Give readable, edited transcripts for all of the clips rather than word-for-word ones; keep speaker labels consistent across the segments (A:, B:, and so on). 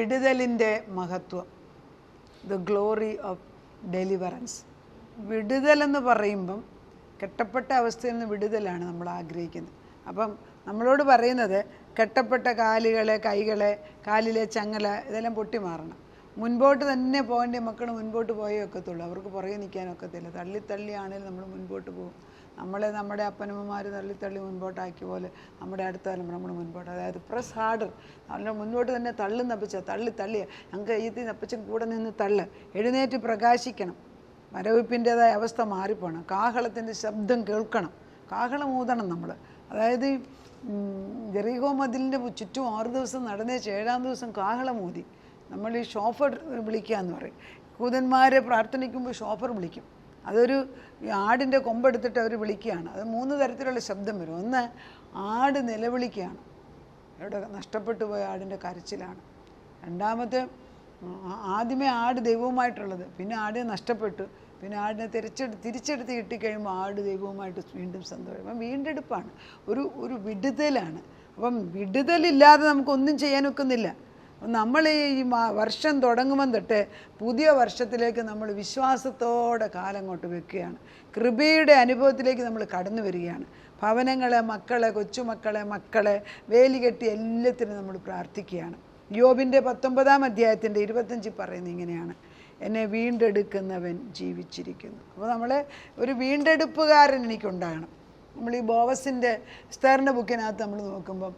A: വിടുതലിൻ്റെ മഹത്വം, the glory of deliverance. വിടുതലെന്ന് പറയുമ്പം കെട്ടപ്പെട്ട അവസ്ഥയിൽ നിന്ന് വിടുതലാണ് നമ്മൾ ആഗ്രഹിക്കുന്നത്. അപ്പം നമ്മളോട് പറയുന്നത് കെട്ടപ്പെട്ട കാലുകളെ, കൈകളെ, കാലിലെ ചങ്ങല ഇതെല്ലാം പൊട്ടി മാറണം. മുൻപോട്ട് തന്നെ പോകേണ്ട മക്കൾ മുൻപോട്ട് പോയേ ഒക്കത്തുള്ളൂ. അവർക്ക് പുറകെ നിൽക്കാനൊക്കത്തില്ല. തള്ളിയാണെങ്കിലും നമ്മൾ മുൻപോട്ട് പോകും. നമ്മുടെ അപ്പനമ്മമാർ തള്ളി മുൻപോട്ടാക്കിയ പോലെ നമ്മുടെ അടുത്ത തലമുറ നമ്മൾ മുൻപോട്ട്, അതായത് പ്രസ് ഹാർഡർ, നല്ല മുൻപോട്ട് തന്നെ തള്ളുന്നപ്പച്ച തള്ളിയ ഞങ്ങൾക്ക് കയ്യത്തിൽ നപ്പച്ചൻ കൂടെ നിന്ന് എഴുന്നേറ്റ് പ്രകാശിക്കണം. മരവിപ്പിൻ്റേതായ അവസ്ഥ മാറിപ്പോണം. കാഹളത്തിൻ്റെ ശബ്ദം കേൾക്കണം. കാഹളം ഊതണം നമ്മൾ. അതായത് ജെറിക്കോ മതിലിൻ്റെ ചുറ്റും 6 ദിവസം നടന്നേച്ച് 7-ാം ദിവസം കാഹളം ഊതി. നമ്മൾ ഈ ഷോഫർ വിളിക്കുക എന്ന് പറയും. യഹൂദന്മാരെ പ്രാർത്ഥനിക്കുമ്പോൾ ഷോഫർ വിളിക്കും. അതൊരു ആടിൻ്റെ കൊമ്പെടുത്തിട്ട് അവർ വിളിക്കുകയാണ്. അത് 3 തരത്തിലുള്ള ശബ്ദം വരും. ഒന്ന്, ആട് നിലവിളിക്കുകയാണ്, അവിടെ നഷ്ടപ്പെട്ടു പോയ ആടിൻ്റെ കരച്ചിലാണ്. രണ്ടാമത്തെ, ആദ്യമേ ആട് ദൈവവുമായിട്ടുള്ളത്, പിന്നെ ആടിനെ നഷ്ടപ്പെട്ടു, പിന്നെ ആടിനെ തിരിച്ചെടുത്ത് കിട്ടിക്കഴിയുമ്പോൾ ആട് ദൈവവുമായിട്ട് വീണ്ടും സന്തോഷം. അപ്പം വീണ്ടെടുപ്പാണ്, ഒരു വിടുതലാണ്. അപ്പം വിടുതലില്ലാതെ നമുക്കൊന്നും ചെയ്യാനൊക്കുന്നില്ല. നമ്മൾ ഈ വർഷം തുടങ്ങുമ്പം തൊട്ട് പുതിയ വർഷത്തിലേക്ക് നമ്മൾ വിശ്വാസത്തോടെ കാലം കൊണ്ട് വെക്കുകയാണ്. കൃപയുടെ അനുഭവത്തിലേക്ക് നമ്മൾ കടന്നു വരികയാണ്. ഭവനങ്ങളെ, മക്കളെ, കൊച്ചുമക്കളെ വേലി കെട്ടി എല്ലാത്തിനും നമ്മൾ പ്രാർത്ഥിക്കുകയാണ്. യോബിൻ്റെ 19-ാം അധ്യായത്തിൻ്റെ 25 പറയുന്നത് ഇങ്ങനെയാണ്: എന്നെ വീണ്ടെടുക്കുന്നവൻ ജീവിച്ചിരിക്കുന്നു. അപ്പോൾ നമ്മളെ ഒരു വീണ്ടെടുപ്പുകാരൻ എനിക്കുണ്ടാകണം. നമ്മൾ ഈ ബോവസിൻ്റെ എസ്തേറിൻ്റെ ബുക്കിനകത്ത് നമ്മൾ നോക്കുമ്പം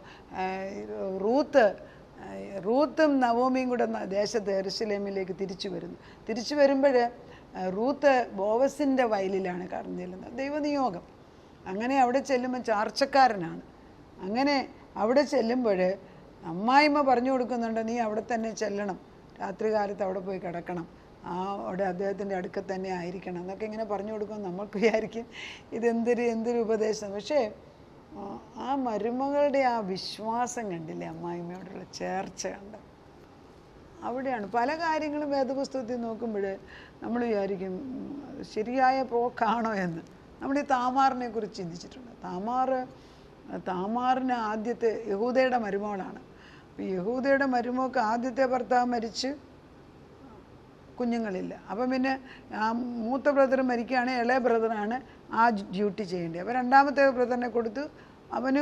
A: റൂത്തും നവോമിയും കൂടെ ദേശത്ത് യെരൂശലേമിലേക്ക് തിരിച്ചു വരുമ്പോൾ റൂത്ത് ബോവസിൻ്റെ വയലിലാണ് കടന്നു ചെല്ലുന്നത്. ദൈവനിയോഗം. അങ്ങനെ അവിടെ ചെല്ലുമ്പോൾ ചാർച്ചക്കാരനാണ്. അങ്ങനെ അവിടെ ചെല്ലുമ്പോൾ അമ്മായിമ്മ പറഞ്ഞു കൊടുക്കുന്നുണ്ട്, നീ അവിടെ തന്നെ ചെല്ലണം, രാത്രികാലത്ത് അവിടെ പോയി കിടക്കണം, അവിടെ അദ്ദേഹത്തിൻ്റെ അടുക്കൽ തന്നെ ആയിരിക്കണം എന്നൊക്കെ ഇങ്ങനെ പറഞ്ഞു കൊടുക്കുമ്പോൾ നമുക്ക് വിചാരിക്കും എന്തൊരു ഉപദേശം. പക്ഷേ ആ മരുമകളുടെ ആ വിശ്വാസം കണ്ടില്ലേ, അമ്മായിമ്മയോടുള്ള ചേർച്ച കണ്ട്. അവിടെയാണ് പല കാര്യങ്ങളും വേദപുസ്തകത്തിൽ നോക്കുമ്പോൾ നമ്മൾ വിചാരിക്കും ശരിയായ പോക്കാണോ എന്ന്. നമ്മൾ ഈ താമാറിനെ കുറിച്ച് ചിന്തിച്ചിട്ടുണ്ട്. താമാറിന് ആദ്യത്തെ യഹൂദയുടെ മരുമകളാണ്. യഹൂദയുടെ മരുമകൾക്ക് ആദ്യത്തെ ഭർത്താവ് മരിച്ച് കുഞ്ഞുങ്ങളില്ല. അപ്പം പിന്നെ ആ മൂത്ത ബ്രദർ മരിക്കുകയാണെങ്കിൽ ഇളയ ബ്രദറാണ് ആ ഡ്യൂട്ടി ചെയ്യേണ്ടത്. അപ്പോൾ രണ്ടാമത്തെ ബ്രദറിനെ കൊടുത്തു, അവന്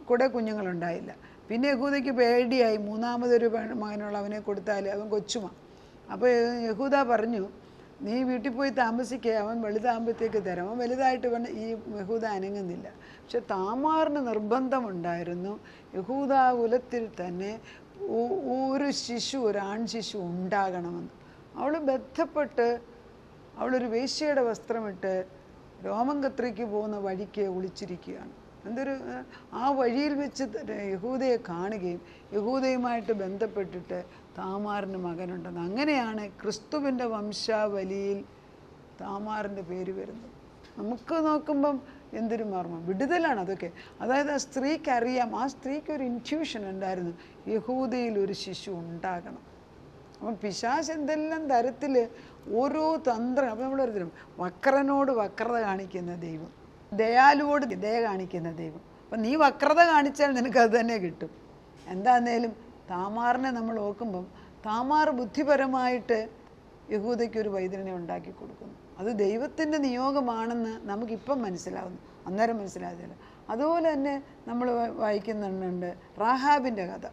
A: കൂടെ കുഞ്ഞുങ്ങളുണ്ടായില്ല. പിന്നെ യഹൂദയ്ക്ക് പേടിയായി, മൂന്നാമതൊരു മകനുള്ള അവനെ കൊടുത്താൽ അവൻ കൊച്ചുമാ. അപ്പോൾ യഹൂദ പറഞ്ഞു, നീ വീട്ടിൽ പോയി താമസിക്കുക, അവൻ വലുതാകുമ്പോഴത്തേക്ക് തരാം. അവൻ വലുതായിട്ട് ഈ യഹൂദ അനങ്ങുന്നില്ല. പക്ഷെ താമാറിന് നിർബന്ധമുണ്ടായിരുന്നു യഹൂദ കുലത്തിൽ തന്നെ ഒരു ആൺ ശിശു ഉണ്ടാകണമെന്ന്. അവൾ ബന്ധപ്പെട്ട് അവളൊരു വേശ്യയുടെ വസ്ത്രമിട്ട് രോമം കത്രിക്ക് പോകുന്ന വഴിക്ക് ഒളിച്ചിരിക്കുകയാണ്. ആ വഴിയിൽ വെച്ച് യഹൂദയെ കാണുകയും യഹൂദയുമായിട്ട് ബന്ധപ്പെട്ടിട്ട് താമാറിന് മകനുണ്ടെന്ന്. അങ്ങനെയാണ് ക്രിസ്തുവിൻ്റെ വംശാവലിയിൽ താമാറിൻ്റെ പേര് വരുന്നത്. നമുക്ക് നോക്കുമ്പം എന്തൊരു മർമ്മം, വിടുതലാണ് അതൊക്കെ. അതായത് ആ സ്ത്രീക്ക് അറിയാം, ആ സ്ത്രീക്ക് ഒരു ഇൻറ്റ്യൂഷൻ ഉണ്ടായിരുന്നു, യഹൂദയിൽ ഒരു ശിശു ഉണ്ടാകണം. അപ്പം പിശാച് എന്തെല്ലാം തരത്തിൽ ഓരോ തന്ത്രം. അപ്പം നമ്മൾ ഒരു വക്രനോട് വക്രത കാണിക്കുന്ന ദൈവം, ദയാലുവോട് ദയ കാണിക്കുന്ന ദൈവം. അപ്പം നീ വക്രത കാണിച്ചാൽ നിനക്കത് തന്നെ കിട്ടും. എന്താന്നേലും താമാറിനെ നമ്മൾ നോക്കുമ്പം താമാർ ബുദ്ധിപരമായിട്ട് യഹൂദയ്ക്കൊരു വൈദ്യനെ ഉണ്ടാക്കി കൊടുക്കുന്നു. അത് ദൈവത്തിൻ്റെ നിയോഗമാണെന്ന് നമുക്കിപ്പം മനസ്സിലാവുന്നു, അന്നേരം മനസ്സിലാകുന്നില്ല. അതുപോലെ തന്നെ നമ്മൾ വായിക്കുന്നുണ്ട് റാഹാബിൻ്റെ കഥ.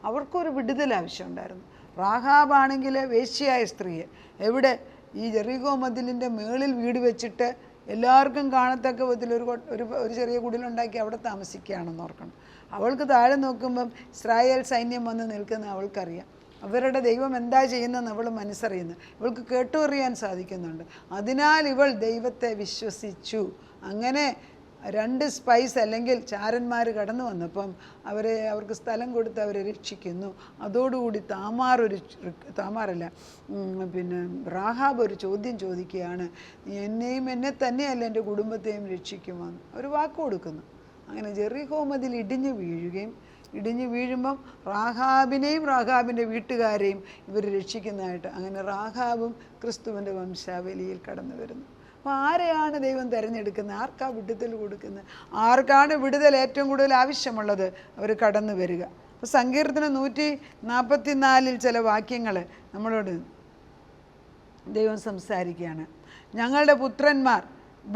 A: അവർക്കൊരു വിടുതൽ ആവശ്യമുണ്ടായിരുന്നു. റാഹാബാണെങ്കിൽ വേശ്യയായ സ്ത്രീയെ എവിടെ ഈ ജെറിക്കോ മതിലിൻ്റെ മേളിൽ വീട് വെച്ചിട്ട് എല്ലാവർക്കും കാണത്തക്ക വിധത്തിൽ ഒരു ചെറിയ കുടിലുണ്ടാക്കി അവിടെ താമസിക്കുകയാണെന്ന് ഓർക്കണം. അവൾക്ക് താഴെ നോക്കുമ്പം ഇസ്രായേൽ സൈന്യം വന്ന് നിൽക്കുന്ന അവൾക്കറിയാം. അവരുടെ ദൈവം എന്താ ചെയ്യുന്നതെന്ന് അവൾ മനസ്സറിയുന്നു. ഇവൾക്ക് കേട്ടുറിയാൻ സാധിക്കുന്നുണ്ട്. അതിനാൽ ഇവൾ ദൈവത്തെ വിശ്വസിച്ചു. അങ്ങനെ 2 സ്പൈസ് അല്ലെങ്കിൽ ചാരന്മാർ കടന്നു വന്നപ്പം അവർക്ക് സ്ഥലം കൊടുത്ത് അവരെ രക്ഷിക്കുന്നു. അതോടുകൂടി റാഹാബ് ഒരു ചോദ്യം ചോദിക്കുകയാണ്, എന്നെ തന്നെയല്ല എൻ്റെ കുടുംബത്തെയും രക്ഷിക്കുമെന്ന് ഒരു വാക്ക് കൊടുക്കുന്നു. അങ്ങനെ ജെറിക്കോ മതിൽ ഇടിഞ്ഞു വീഴുമ്പം റാഹാബിനെയും റാഹാബിൻ്റെ വീട്ടുകാരെയും ഇവർ രക്ഷിക്കുന്നതായിട്ട് അങ്ങനെ റാഹാബും ക്രിസ്തുവിൻ്റെ വംശാവലിയിൽ കടന്നു വരുന്നു. അപ്പോൾ ആരെയാണ് ദൈവം തിരഞ്ഞെടുക്കുന്നത്? ആർക്കാണ് വിടുതൽ കൊടുക്കുന്നത്? ആർക്കാണ് വിടുതൽ ഏറ്റവും കൂടുതൽ ആവശ്യമുള്ളത്? അവർ കടന്നു വരിക. അപ്പോൾ സങ്കീർത്തനം 144 ചില വാക്യങ്ങൾ നമ്മളോട് ദൈവം സംസാരിക്കുകയാണ്. ഞങ്ങളുടെ പുത്രന്മാർ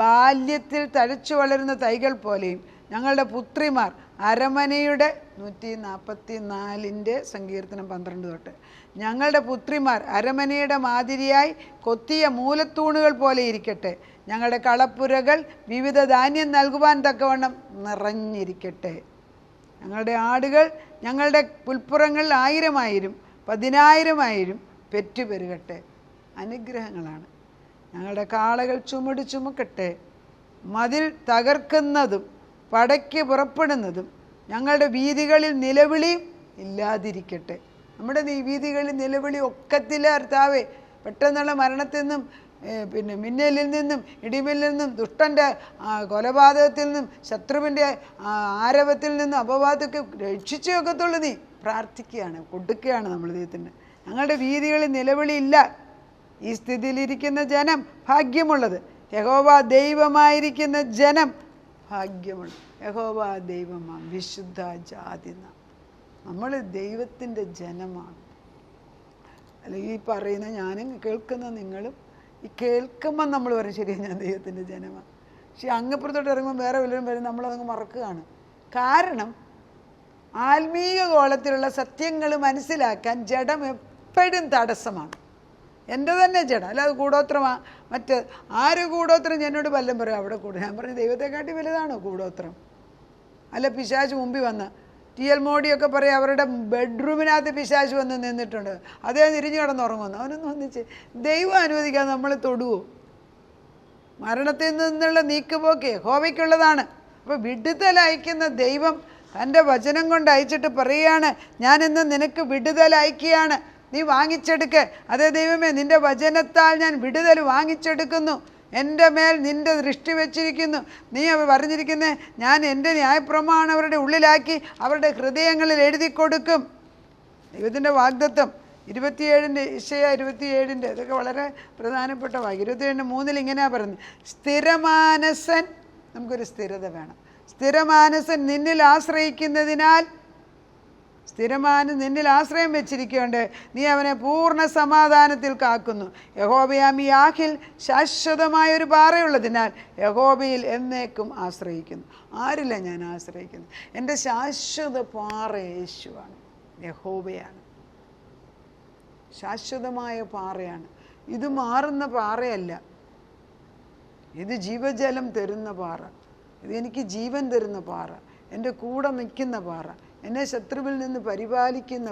A: ബാല്യത്തിൽ തഴച്ചു വളരുന്ന തൈകൾ പോലെയും ഞങ്ങളുടെ പുത്രിമാർ അരമനയുടെ 144 സങ്കീർത്തനം 12 തൊട്ട് ഞങ്ങളുടെ പുത്രിമാർ അരമനയുടെ മാതിരിയായി കൊത്തിയ മൂലത്തൂണുകൾ പോലെ ഇരിക്കട്ടെ. ഞങ്ങളുടെ കളപ്പുരകൾ വിവിധ ധാന്യം നൽകുവാൻ തക്കവണ്ണം നിറഞ്ഞിരിക്കട്ടെ. ഞങ്ങളുടെ ആടുകൾ ഞങ്ങളുടെ പുൽപ്പുറങ്ങളിൽ 1000 10,000 പെറ്റുപെരുകട്ടെ. അനുഗ്രഹങ്ങളാണ്. ഞങ്ങളുടെ കാളകൾ ചുമട് ചുമക്കട്ടെ. മതിൽ തകർക്കുന്നതും പടയ്ക്ക് പുറപ്പെടുന്നതും ഞങ്ങളുടെ വീഥികളിൽ നിലവിളിയും ഇല്ലാതിരിക്കട്ടെ. നമ്മുടെ വീഥികളിൽ നിലവിളി ഒക്കത്തില്ല കർത്താവേ. പെട്ടെന്നുള്ള മരണത്തിൽ നിന്നും പിന്നെ മിന്നലിൽ നിന്നും ഇടിമിന്നിൽ നിന്നും ദുഷ്ടൻ്റെ കൊലപാതകത്തിൽ നിന്നും ശത്രുവിൻ്റെ ആരവത്തിൽ നിന്നും അപവാദമൊക്കെ രക്ഷിച്ചു വെക്കത്തുള്ളൂ. നീ പ്രാർത്ഥിക്കുകയാണ്, കൊടുക്കുകയാണ് നമ്മൾ ദൈവത്തിന്. ഞങ്ങളുടെ വീഥികളിൽ നിലവിളിയില്ല. ഈ സ്ഥിതിയിലിരിക്കുന്ന ജനം ഭാഗ്യമുള്ളത്. യഹോവ ദൈവമായിരിക്കുന്ന ജനം ഭാഗ്യമുള്ള. യഹോവ ദൈവമാണ്, വിശുദ്ധ ജാതി. നമ്മൾ ദൈവത്തിൻ്റെ ജനമാണ്. അല്ലെങ്കിൽ ഈ പറയുന്ന ഞാനും കേൾക്കുന്ന നിങ്ങളും ഈ കേൾക്കുമ്പം നമ്മൾ പറയും ശരിയാണ്, ഞാൻ ദൈവത്തിൻ്റെ ജനമാണ്. പക്ഷെ അങ്ങപ്പുറത്തോട്ട് ഇറങ്ങുമ്പോൾ വേറെ വല്ലവരും വരും, നമ്മളതങ്ങ് മറക്കുകയാണ്. കാരണം ആത്മീയ ഗോളത്തിലുള്ള സത്യങ്ങൾ മനസ്സിലാക്കാൻ ജഡം എപ്പോഴും തടസ്സമാണ്. എൻ്റെ തന്നെ ജഡം, അല്ലാതെ കൂടോത്രമാണ്. മറ്റ് ആര് കൂടോത്രം എന്നോട് വല്ലതും പറയും അവിടെ കൂടും. ഞാൻ പറഞ്ഞു ദൈവത്തെക്കാട്ടി വലുതാണോ കൂടോത്രം? അല്ല പിശാച് മുമ്പിൽ വന്ന് TL മോഡിയൊക്കെ പറയും അവരുടെ ബെഡ്റൂമിനകത്ത് പിശാച് വന്ന് നിന്നിട്ടുണ്ട്, അദ്ദേഹം തിരിഞ്ഞു കിടന്നുറങ്ങുന്നു. അവനൊന്നും ഒന്നിച്ച് ദൈവം അനുവദിക്കാതെ നമ്മൾ തൊടുവോ? മരണത്തിൽ നിന്നുള്ള നീക്കുപോക്ക് യഹോവയ്ക്കുള്ളതാണ്. അപ്പോൾ വിടുതൽ അയക്കുന്ന ദൈവം തൻ്റെ വചനം കൊണ്ട് അയച്ചിട്ട് പറയുകയാണ്, ഞാനിന്ന് നിനക്ക് വിടുതൽ അയക്കുകയാണ്, നീ വാങ്ങിച്ചെടുക്ക്. അതേ ദൈവമേ, നിൻ്റെ വചനത്താൽ ഞാൻ വിടുതൽ വാങ്ങിച്ചെടുക്കുന്നു. എൻ്റെ മേൽ നിൻ്റെ ദൃഷ്ടി വെച്ചിരിക്കുന്നു. നീ പറഞ്ഞിരിക്കുന്നത് ഞാൻ എൻ്റെ ന്യായപ്രമാണം അവരുടെ ഉള്ളിലാക്കി അവരുടെ ഹൃദയങ്ങളിൽ എഴുതി കൊടുക്കും. ദൈവത്തിൻ്റെ വാഗ്ദത്തം 27 ഇശയ്യാ 27 ഇതൊക്കെ വളരെ പ്രധാനപ്പെട്ട വാക്യം. 27:3 ഇങ്ങനെയാണ് പറയുന്നത്, സ്ഥിരമാനസൻ, നമുക്കൊരു സ്ഥിരത വേണം. സ്ഥിരമാനസൻ നിന്നിൽ ആശ്രയിക്കുന്നതിനാൽ, നിന്നിൽ ആശ്രയം വെച്ചിരിക്കേണ്ട നീ അവനെ പൂർണ്ണ സമാധാനത്തിൽ കാക്കുന്നു. യഹോവയാം ഈ ആഹിൽ ശാശ്വതമായൊരു പാറയുള്ളതിനാൽ യഹോവയിൽ എന്നേക്കും ആശ്രയിക്കുന്നു. ആരില്ല ഞാൻ ആശ്രയിക്കുന്നു? എൻ്റെ ശാശ്വത പാറ യേശുവാണ്, യഹോവയാണ്. ശാശ്വതമായ പാറയാണ്. ഇത് മാറുന്ന പാറയല്ല, ഇത് ജീവജലം തരുന്ന പാറ. ഇത് എനിക്ക് ജീവൻ തരുന്ന പാറ, എൻ്റെ കൂടെ നിൽക്കുന്ന പാറ, എന്നെ ശത്രുവിൽ നിന്ന് പരിപാലിക്കുന്ന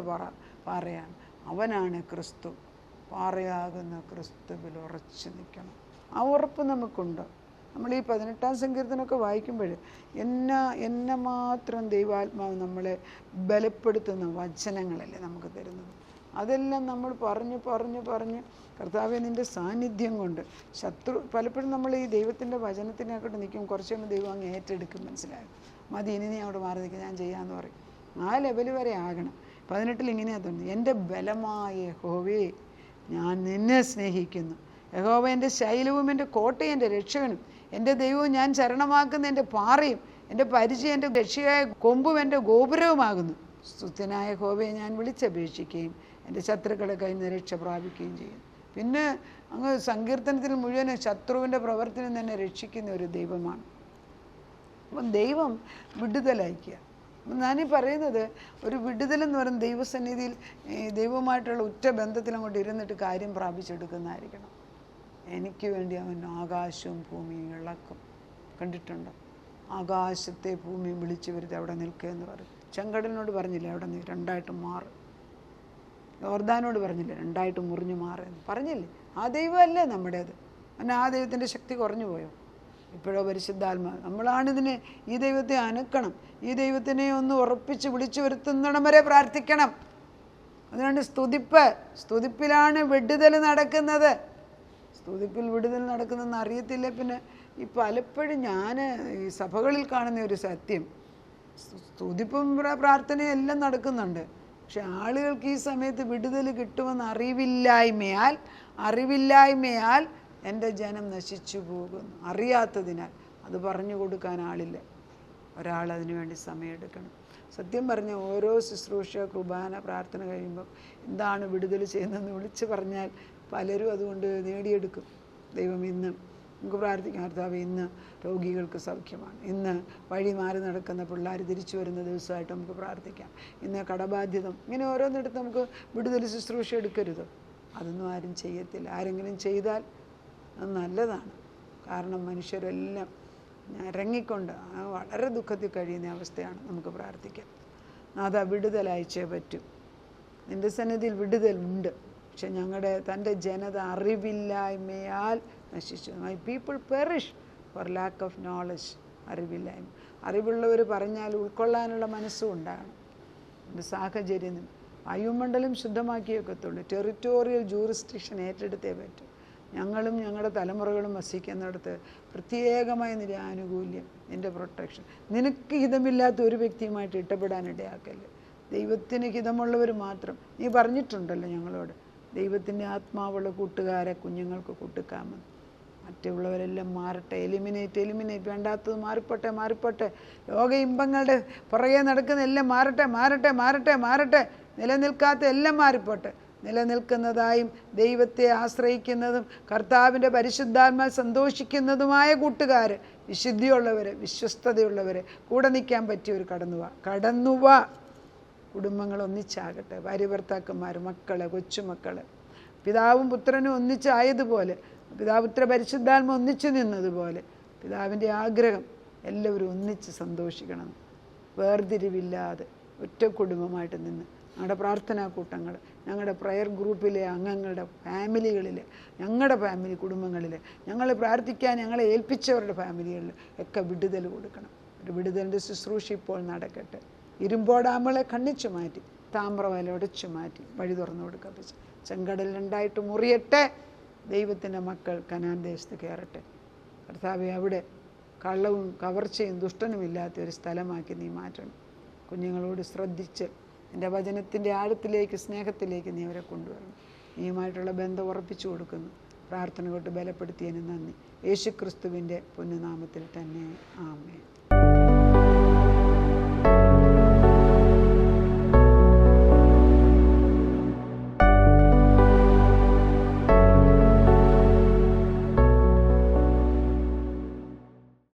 A: പാറയാണ്. അവനാണ് ക്രിസ്തു. പാറയാകുന്ന ക്രിസ്തുവിൽ ഉറച്ചു നിൽക്കണം. ആ ഉറപ്പ് നമുക്കുണ്ട്. നമ്മൾ ഈ 18-ാം സങ്കീർത്തനമൊക്കെ വായിക്കുമ്പോൾ എന്നെ മാത്രം ദൈവാത്മാവ് നമ്മളെ ബലപ്പെടുത്തുന്ന വചനങ്ങളല്ലേ നമുക്ക് തരുന്നത്. അതെല്ലാം നമ്മൾ പറഞ്ഞ് കർത്താവേ നിൻ്റെ സാന്നിധ്യം കൊണ്ട് പലപ്പോഴും നമ്മൾ ഈ ദൈവത്തിൻ്റെ വചനത്തിനകത്ത് നിൽക്കും. കുറച്ചൊന്ന് ദൈവം അങ്ങ് ഏറ്റെടുക്കും. മനസ്സിലാകും, മതി ഇനി നീ അവിടെ മാറി നിൽക്കുക, ഞാൻ ചെയ്യാമെന്ന് പറയും. ആ ലെവൽ വരെ ആകണം. 18 ഇങ്ങനെയാ തോന്നുന്നത്, എൻ്റെ ബലമായ യഹോവേ ഞാൻ നിന്നെ സ്നേഹിക്കുന്നു. യഹോവ എൻ്റെ ശൈലവും എൻ്റെ കോട്ടയും എൻ്റെ രക്ഷകനും എൻ്റെ ദൈവവും ഞാൻ ശരണമാക്കുന്ന എൻ്റെ പാറയും എൻ്റെ പരിചയം എൻ്റെ രക്ഷയായ കൊമ്പും എൻ്റെ ഗോപുരവുമാകുന്നു. സ്തുത്യനായ യഹോവയെ ഞാൻ വിളിച്ചപേക്ഷിക്കുകയും എൻ്റെ ശത്രുക്കളെ കയ്യിൽ നിന്ന് രക്ഷ പ്രാപിക്കുകയും ചെയ്യും. പിന്നെ അങ്ങ് സങ്കീർത്തനത്തിൽ മുഴുവൻ ശത്രുവിൻ്റെ പ്രവർത്തനം തന്നെ രക്ഷിക്കുന്ന ഒരു ദൈവമാണ്. അപ്പം ദൈവം വിടുതലയക്കുക. ഞാനീ പറയുന്നത് ഒരു വിടുതലെന്ന് പറയുന്നത് ദൈവസന്നിധിയിൽ ദൈവവുമായിട്ടുള്ള ഉറ്റ ബന്ധത്തിൽ അങ്ങോട്ട് ഇരുന്നിട്ട് കാര്യം പ്രാപിച്ചെടുക്കുന്നതായിരിക്കണം. എനിക്ക് വേണ്ടി അവൻ ആകാശവും ഭൂമിയും ഇളക്കും. കണ്ടിട്ടുണ്ടോ? ആകാശത്തെ ഭൂമിയും വിളിച്ചു വരുത്തി അവിടെ നിൽക്കുക എന്ന് പറയും. ചെങ്കടലിനോട് പറഞ്ഞില്ലേ അവിടെ നീ 2ആയിട്ട് മാറ്. യോർദാനോട് പറഞ്ഞില്ലേ 2ആയിട്ട് മുറിഞ്ഞു മാറുമെന്ന് പറഞ്ഞില്ലേ? ആ ദൈവമല്ലേ നമ്മുടേത്. പിന്നെ ആ ദൈവത്തിൻ്റെ ശക്തി കുറഞ്ഞു പോയോ? ഇപ്പോഴോ പരിശുദ്ധാത്മാവ് നമ്മളാണിതിനെ, ഈ ദൈവത്തെ അനക്കണം. ഈ ദൈവത്തിനെ ഒന്ന് ഉറപ്പിച്ച് വിളിച്ചു വരുത്തുന്നിടം വരെ പ്രാർത്ഥിക്കണം. അതുകൊണ്ട് സ്തുതിപ്പിലാണ് വിടുതൽ നടക്കുന്നത്. സ്തുതിപ്പിൽ വിടുതൽ നടക്കുന്നതെന്ന് അറിയത്തില്ല. പിന്നെ ഈ പലപ്പോഴും ഞാൻ ഈ സഭകളിൽ കാണുന്ന ഒരു സത്യം, സ്തുതിപ്പും പ്രാർത്ഥനയും എല്ലാം നടക്കുന്നുണ്ട്. പക്ഷെ ആളുകൾക്ക് ഈ സമയത്ത് വിടുതൽ കിട്ടുമെന്ന് അറിവില്ലായ്മയാൽ എൻ്റെ ജനം നശിച്ചു പോകുന്നു. അറിയാത്തതിനാൽ. അത് പറഞ്ഞു കൊടുക്കാൻ ആളില്ല. ഒരാൾ അതിനു വേണ്ടി സമയമെടുക്കണം. സത്യം പറഞ്ഞ ഓരോ ശുശ്രൂഷ, കുർബാന, പ്രാർത്ഥന കഴിയുമ്പം എന്താണ് വിടുതൽ ചെയ്യുന്നതെന്ന് വിളിച്ച് പറഞ്ഞാൽ പലരും അതുകൊണ്ട് നേടിയെടുക്കും. ദൈവം ഇന്ന് നമുക്ക് പ്രാർത്ഥിക്കാം, കർത്താവേ ഇന്ന് രോഗികൾക്ക് സൗഖ്യമാണ്, ഇന്ന് വഴി മാറി നടക്കുന്ന പിള്ളേർ തിരിച്ചു വരുന്ന ദിവസമായിട്ട് നമുക്ക് പ്രാർത്ഥിക്കാം, ഇന്ന് കടബാധ്യത, ഇങ്ങനെ ഓരോന്നിടത്ത് നമുക്ക് വിടുതൽ ശുശ്രൂഷ എടുക്കരുത്. അതൊന്നും ആരും ചെയ്യത്തില്ല. ആരെങ്കിലും ചെയ്താൽ അത് നല്ലതാണ്. കാരണം മനുഷ്യരെല്ലാം ഇറങ്ങിക്കൊണ്ട് വളരെ ദുഃഖത്തിൽ കഴിയുന്ന അവസ്ഥയാണ്. നമുക്ക് പ്രാർത്ഥിക്കാം. നാഥ വിടുതൽ അയച്ചേ പറ്റൂ. നിൻ്റെ സന്നിധിയിൽ വിടുതലുണ്ട്. പക്ഷെ തൻ്റെ ജനത അറിവില്ലായ്മയാൽ നശിച്ചു. My people perish for lack of knowledge. അറിവില്ലായ്മ. അറിവുള്ളവർ പറഞ്ഞാൽ ഉൾക്കൊള്ളാനുള്ള മനസ്സും ഉണ്ടാകണം. എൻ്റെ സാഹചര്യം വായുമണ്ഡലം ശുദ്ധമാക്കിയൊക്കത്തുള്ളൂ. ടെറിറ്റോറിയൽ ജൂറിസ്ഡിക്ഷൻ ഏറ്റെടുത്തേ പറ്റും. ഞങ്ങളും ഞങ്ങളുടെ തലമുറകളും വസിക്കുന്നിടത്ത് പ്രത്യേകമായ നിന്റെ ആനുകൂല്യം, നിൻ്റെ പ്രൊട്ടക്ഷൻ. നിനക്ക് ഹിതമില്ലാത്ത ഒരു വ്യക്തിയുമായിട്ട് ഇടപെടാനിടയാക്കല്ലേ. ദൈവത്തിന് ഹിതമുള്ളവർ മാത്രം. നീ പറഞ്ഞിട്ടുണ്ടല്ലോ ഞങ്ങളോട്, ദൈവത്തിൻ്റെ ആത്മാവുള്ള കൂട്ടുകാരെ കുഞ്ഞുങ്ങൾക്ക് കൂട്ടുക്കാമെന്ന്. മറ്റുള്ളവരെല്ലാം മാറട്ടെ. എലിമിനേറ്റ്. വേണ്ടാത്തത് മാറിപ്പോട്ടെ. ലോക ഇമ്പങ്ങളുടെ പുറകെ നടക്കുന്ന എല്ലാം മാറട്ടെ. നിലനിൽക്കാത്ത എല്ലാം മാറിപ്പോട്ടെ. നിലനിൽക്കുന്നതായും ദൈവത്തെ ആശ്രയിക്കുന്നതും കർത്താവിൻ്റെ പരിശുദ്ധാത്മാ സന്തോഷിക്കുന്നതുമായ കൂട്ടുകാർ, വിശുദ്ധിയുള്ളവർ, വിശ്വസ്തതയുള്ളവർ, കൂടെ നിൽക്കാൻ പറ്റിയവർ കടന്നുവാ. കുടുംബങ്ങൾ ഒന്നിച്ചാകട്ടെ. ഭാര്യ ഭർത്താക്കന്മാർ, മക്കള്, കൊച്ചുമക്കൾ, പിതാവും പുത്രനും ഒന്നിച്ചായതുപോലെ, പിതാപുത്ര പരിശുദ്ധാത്മ ഒന്നിച്ചു നിന്നതുപോലെ പിതാവിൻ്റെ ആഗ്രഹം എല്ലാവരും ഒന്നിച്ച് സന്തോഷിക്കണം. വേർതിരിവില്ലാതെ ഒറ്റ കുടുംബമായിട്ട് നിന്ന് ഞങ്ങളുടെ പ്രാർത്ഥനാ കൂട്ടങ്ങൾ, ഞങ്ങളുടെ പ്രയർ ഗ്രൂപ്പിലെ അംഗങ്ങളുടെ ഫാമിലികളിൽ, ഞങ്ങളുടെ ഫാമിലി കുടുംബങ്ങളിൽ, ഞങ്ങൾ പ്രാർത്ഥിക്കാൻ ഞങ്ങളെ ഏൽപ്പിച്ചവരുടെ ഫാമിലികളിൽ ഒക്കെ വിടുതൽ കൊടുക്കണം. ഒരു വിടുതലിൻ്റെ ശുശ്രൂഷ ഇപ്പോൾ നടക്കട്ടെ. ഇരുമ്പോടാമ്പളെ കണ്ണിച്ചു മാറ്റി, താമ്രവല ഉടച്ചു മാറ്റി, വഴി തുറന്നു കൊടുക്കപ്പിച്ച് ചെങ്കടൽ രണ്ടായിട്ട് മുറിയട്ടെ. ദൈവത്തിൻ്റെ മക്കൾ കനാൻ ദേശത്ത് കയറട്ടെ. കർത്താവെ, അവിടെ കള്ളവും കവർച്ചയും ദുഷ്ടനുമില്ലാത്ത ഒരു സ്ഥലമാക്കി നീ മാറ്റണം. കുഞ്ഞുങ്ങളോട് ശ്രദ്ധിച്ച് എൻ്റെ വചനത്തിൻ്റെ ആഴത്തിലേക്ക്, സ്നേഹത്തിലേക്ക് നീ അവരെ കൊണ്ടുവരണം. നീയുമായിട്ടുള്ള ബന്ധം ഉറപ്പിച്ചു കൊടുക്കുന്നു. പ്രാർത്ഥന കൊണ്ട് ബലപ്പെടുത്തിയതിന് നന്ദി. യേശുക്രിസ്തുവിൻ്റെ പൊന്നുനാമത്തിൽ തന്നെ ആമേൻ.